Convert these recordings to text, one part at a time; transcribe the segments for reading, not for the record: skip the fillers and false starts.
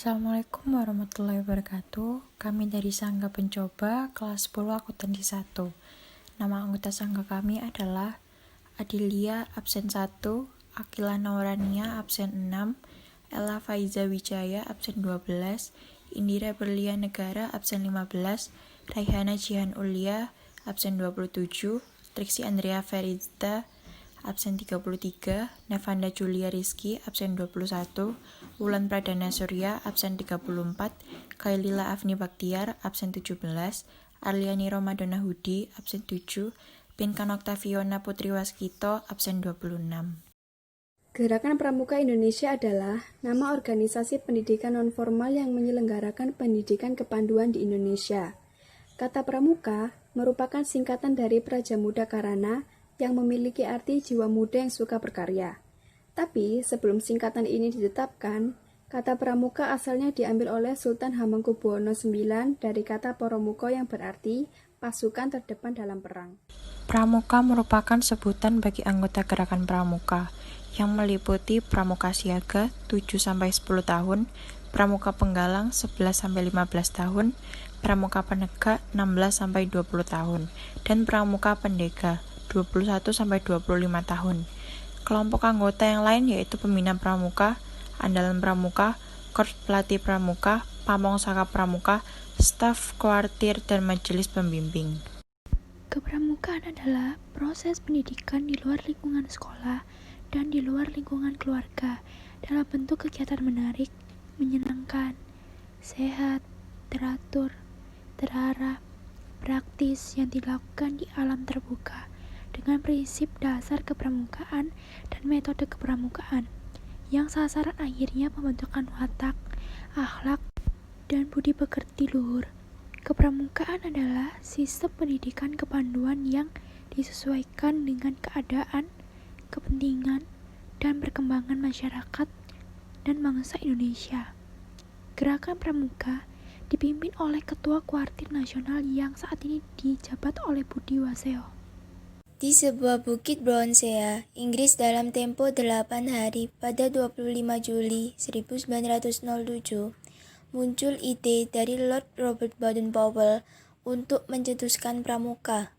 Assalamualaikum warahmatullahi wabarakatuh. Kami dari Sangga Pencoba, kelas 10 akuntansi 1. Nama anggota Sangga kami adalah Adilia, absen 1, Akila Naurania, absen 6, Ella Faiza Wijaya, absen 12, Indira Berlia Negara, absen 15, Raihana Jihan Ulia, absen 27, Triksi Andrea Ferizda, absen 33, Nevanda Julia Rizky, absen 21, Wulan Pradana Surya, absen 34, Kailila Afni Baktiar, absen 17, Arliani Romadona Hudi, absen 7, Pinkan Oktaviona Putri Waskito, absen 26. Gerakan Pramuka Indonesia adalah nama organisasi pendidikan nonformal yang menyelenggarakan pendidikan kepanduan di Indonesia. Kata pramuka merupakan singkatan dari Prajamuda Karana yang memiliki arti jiwa muda yang suka berkarya. Tapi sebelum singkatan ini ditetapkan, kata pramuka asalnya diambil oleh Sultan Hamengkubuwono IX dari kata poromuko yang berarti pasukan terdepan dalam perang. Pramuka merupakan sebutan bagi anggota gerakan pramuka yang meliputi pramuka siaga 7-10 tahun, pramuka penggalang 11-15 tahun, pramuka penegak 16-20 tahun, dan pramuka pendega 21-25 tahun. Kelompok anggota yang lain yaitu pembina pramuka, andalan pramuka, korps pelatih pramuka, pamong saka pramuka, staf kuartir, dan majelis pembimbing. Kepramukaan adalah proses pendidikan di luar lingkungan sekolah dan di luar lingkungan keluarga dalam bentuk kegiatan menarik, menyenangkan, sehat, teratur, terarah, praktis yang dilakukan di alam terbuka dengan prinsip dasar kepramukaan dan metode kepramukaan yang sasaran akhirnya pembentukan watak, akhlak, dan budi pekerti luhur. Kepramukaan adalah sistem pendidikan kepanduan yang disesuaikan dengan keadaan, kepentingan, dan perkembangan masyarakat dan bangsa Indonesia. Gerakan Pramuka dipimpin oleh Ketua Kuartir Nasional yang saat ini dijabat oleh Budi Waseho. Di sebuah bukit Brownsea, Inggris dalam tempo 8 hari pada 25 Juli 1907, muncul ide dari Lord Robert Baden-Powell untuk mencetuskan pramuka.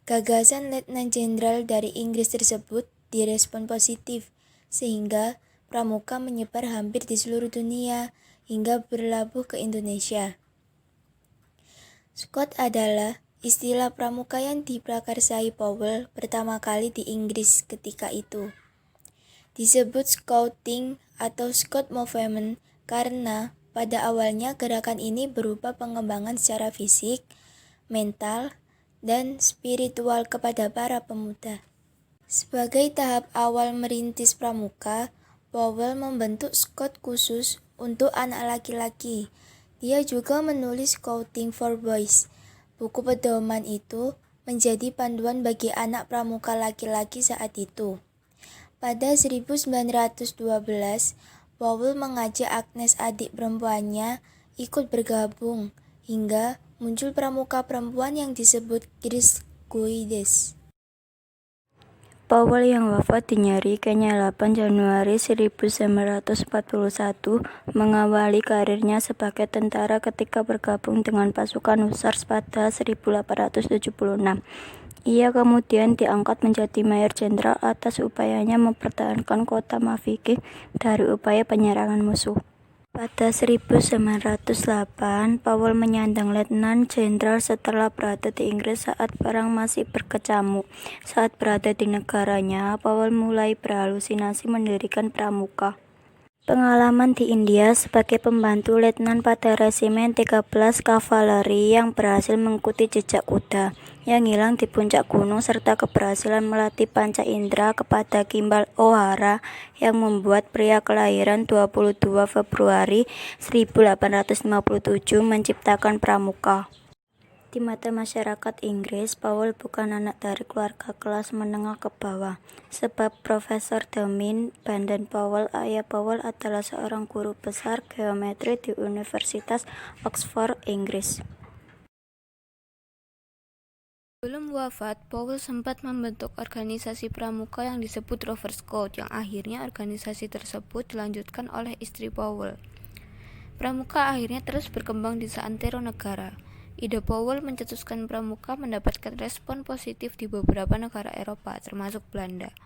Gagasan Letnan Jenderal dari Inggris tersebut direspon positif, sehingga pramuka menyebar hampir di seluruh dunia hingga berlabuh ke Indonesia. Scout adalah istilah pramuka yang diprakarsai Powell pertama kali di Inggris ketika itu. Disebut Scouting atau Scout Movement karena pada awalnya gerakan ini berupa pengembangan secara fisik, mental, dan spiritual kepada para pemuda. Sebagai tahap awal merintis pramuka, Powell membentuk Scout khusus untuk anak laki-laki. Dia juga menulis Scouting for Boys. Buku pedoman itu menjadi panduan bagi anak pramuka laki-laki saat itu. Pada 1912, Powell mengajak Agnes adik perempuannya ikut bergabung hingga muncul pramuka perempuan yang disebut Girls Guides. Powell yang wafat di Nyeri, Kenya 8 Januari 1941 mengawali karirnya sebagai tentara ketika bergabung dengan pasukan Hussars pada 1876. Ia kemudian diangkat menjadi Mayor Jenderal atas upayanya mempertahankan kota Mafeking dari upaya penyerangan musuh. Pada 1908, Powell menyandang Letnan Jenderal setelah berada di Inggris saat perang masih berkecamuk. Saat berada di negaranya, Powell mulai berhalusinasi mendirikan pramuka. Pengalaman di India sebagai pembantu letnan pada resimen 13 kavaleri yang berhasil mengikuti jejak kuda yang hilang di puncak gunung serta keberhasilan melatih panca indera kepada Kimball O'Hara yang membuat pria kelahiran 22 Februari 1857 menciptakan pramuka. Di mata masyarakat Inggris, Powell bukan anak dari keluarga kelas menengah ke bawah, sebab Profesor Damian Baden-Powell, ayah Powell, adalah seorang guru besar geometri di Universitas Oxford, Inggris. Sebelum wafat, Powell sempat membentuk organisasi pramuka yang disebut Rover Scout, yang akhirnya organisasi tersebut dilanjutkan oleh istri Powell. Pramuka akhirnya terus berkembang di seantero negara. Ide Powell mencetuskan pramuka mendapatkan respon positif di beberapa negara Eropa, termasuk Belanda.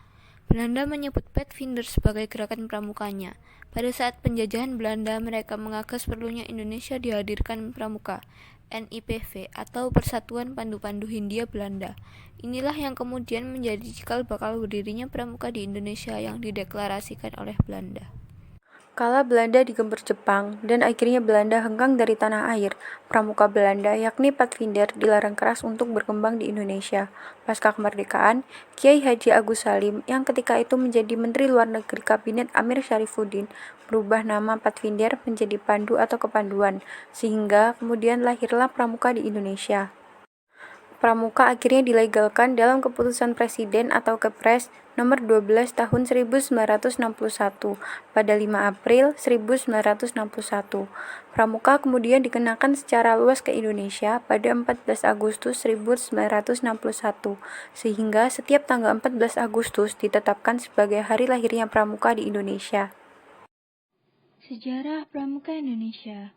Belanda menyebut Pathfinder sebagai gerakan pramukanya. Pada saat penjajahan Belanda, mereka mengagas perlunya Indonesia dihadirkan pramuka, NIPV, atau Persatuan Pandu-Pandu Hindia Belanda. Inilah yang kemudian menjadi cikal bakal berdirinya pramuka di Indonesia yang dideklarasikan oleh Belanda. Kala Belanda digempur Jepang dan akhirnya Belanda hengkang dari tanah air, pramuka Belanda yakni Pathfinder dilarang keras untuk berkembang di Indonesia. Pasca kemerdekaan, Kiai Haji Agus Salim yang ketika itu menjadi Menteri Luar Negeri Kabinet Amir Syarifuddin merubah nama Pathfinder menjadi Pandu atau Kepanduan, sehingga kemudian lahirlah pramuka di Indonesia. Pramuka akhirnya dilegalkan dalam keputusan Presiden atau Kepres nomor 12 tahun 1961 pada 5 April 1961. Pramuka kemudian dikenakan secara luas ke Indonesia pada 14 Agustus 1961, sehingga setiap tanggal 14 Agustus ditetapkan sebagai hari lahirnya pramuka di Indonesia. Sejarah Pramuka Indonesia.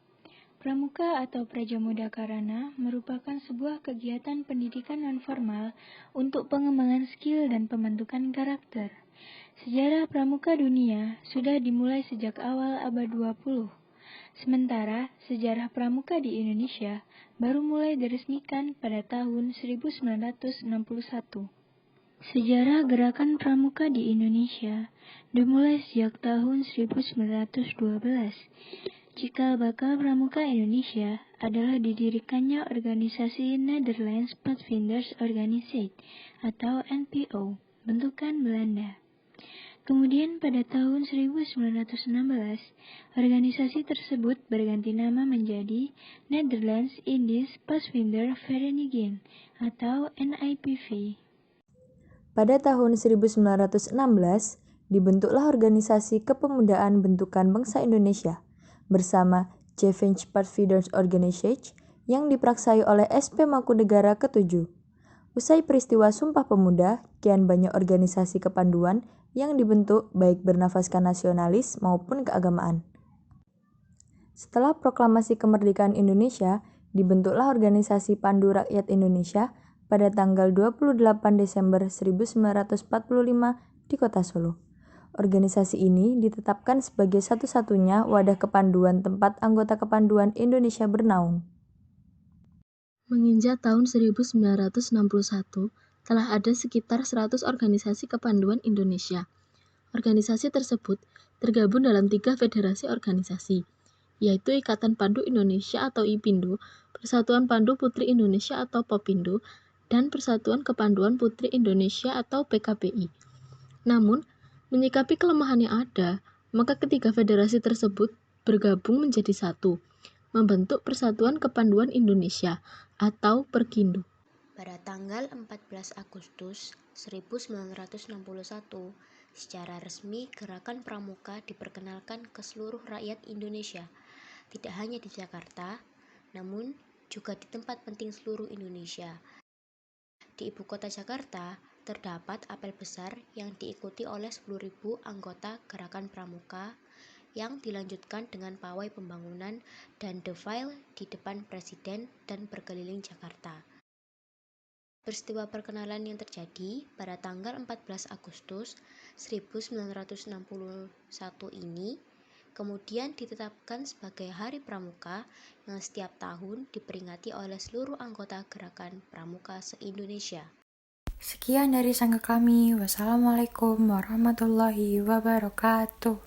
Pramuka atau Prajamuda Karana merupakan sebuah kegiatan pendidikan non-formal untuk pengembangan skill dan pembentukan karakter. Sejarah pramuka dunia sudah dimulai sejak awal abad 20. Sementara sejarah pramuka di Indonesia baru mulai diresmikan pada tahun 1961. Sejarah gerakan pramuka di Indonesia dimulai sejak tahun 1912. Cikal bakal pramuka Indonesia adalah didirikannya organisasi Netherlands Pathfinders Organisatie atau NPO, bentukan Belanda. Kemudian pada tahun 1916, organisasi tersebut berganti nama menjadi Netherlands Indies Pathfinder Vereniging atau NIPV. Pada tahun 1916, dibentuklah organisasi kepemudaan bentukan bangsa Indonesia bersama Javens Pathfinders Organisatie yang dipraksai oleh SP Mangkunegara ke-7. Usai peristiwa Sumpah Pemuda, kian banyak organisasi kepanduan yang dibentuk baik bernafaskan nasionalis maupun keagamaan. Setelah proklamasi kemerdekaan Indonesia, dibentuklah organisasi Pandu Rakyat Indonesia pada tanggal 28 Desember 1945 di Kota Solo. Organisasi ini ditetapkan sebagai satu-satunya wadah kepanduan tempat anggota kepanduan Indonesia bernaung. Menginjak tahun 1961, telah ada sekitar 100 organisasi kepanduan Indonesia. Organisasi tersebut tergabung dalam 3 federasi organisasi, yaitu Ikatan Pandu Indonesia atau IPINDO, Persatuan Pandu Putri Indonesia atau POPINDO, dan Persatuan Kepanduan Putri Indonesia atau PKPI. Namun, menyikapi kelemahan yang ada, maka ketiga federasi tersebut bergabung menjadi satu, membentuk Persatuan Kepanduan Indonesia atau Perkindo. Pada tanggal 14 Agustus 1961, secara resmi Gerakan Pramuka diperkenalkan ke seluruh rakyat Indonesia, tidak hanya di Jakarta, namun juga di tempat penting seluruh Indonesia. Di ibu kota Jakarta, terdapat apel besar yang diikuti oleh 10.000 anggota Gerakan Pramuka yang dilanjutkan dengan pawai pembangunan dan defile di depan Presiden dan berkeliling Jakarta. Peristiwa perkenalan yang terjadi pada tanggal 14 Agustus 1961 ini kemudian ditetapkan sebagai Hari Pramuka yang setiap tahun diperingati oleh seluruh anggota Gerakan Pramuka se-Indonesia. Sekian dari sangga kami. Wassalamualaikum warahmatullahi wabarakatuh.